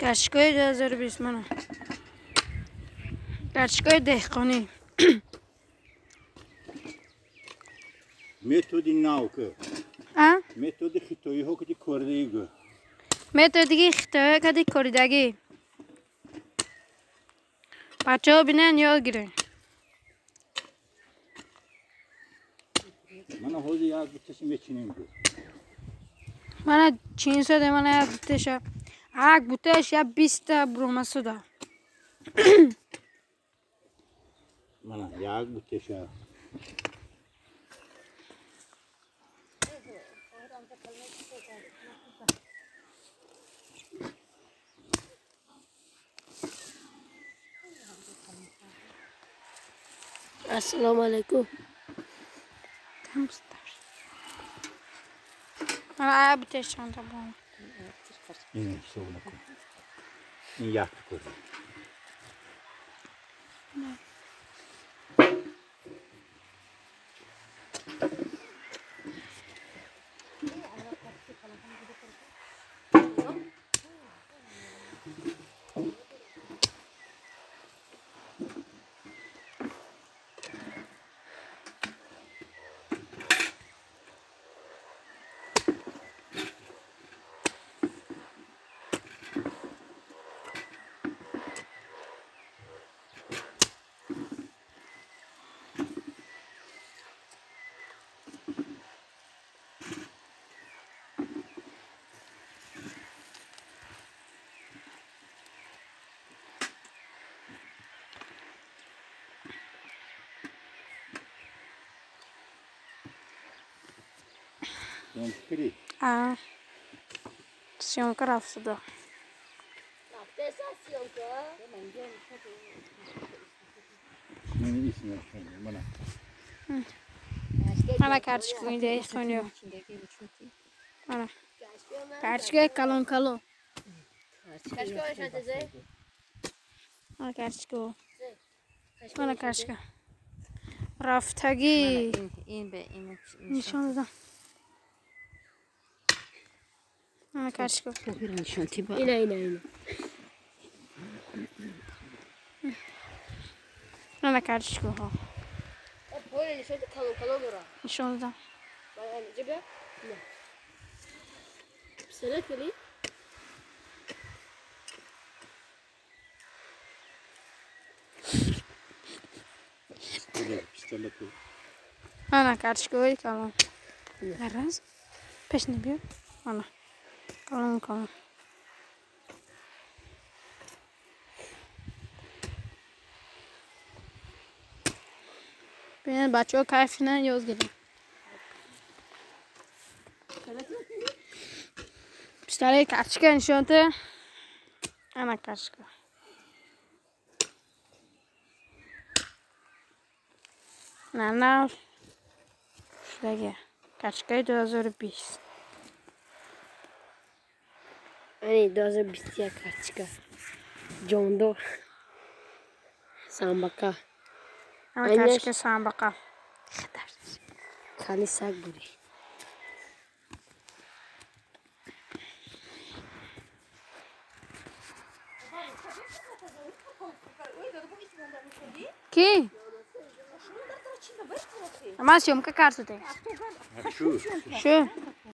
گشتگاه 2020 منه گشتگاه دهقانی متدی ناوکه متدی خیتایی ها کدی کردگی متدی خیتایی کدی کردگی بچه ها بینن یاد گیرن من حالی یاد بتشم بچینیم بود من چین ساده من یاد بتشم یک بوتش یا 20 برومه سودا من یک بتشم السلام علیکم من یاد بتشم تبا این شو نکن این یک کرد Kiri. سیانکه رفت دا من اسمش من من کارچگاه اینجا خونیو من کارچگاه کلون کلو من کارچگاه من کارچگاه رفتگی این به این نشان دادم من کارچگاه نشان تیبا اینه من کارچگاه ها نشان کلو برا نشان دادم جبه نه بسرعه کلی من کارچگاهی کلون راز پیش نبیاد من کلون ببین بچه ها کیف نه یاد گیرن بیشتره کارچگاه نشان ده انا کارچگاه نه شده کارچگاه 2020 این 2021 کارچگاه جاندار سامبکا انا کارچگاه سامبکا خالی سگ بودی کی؟ اما سیوم که کار سوده شو شو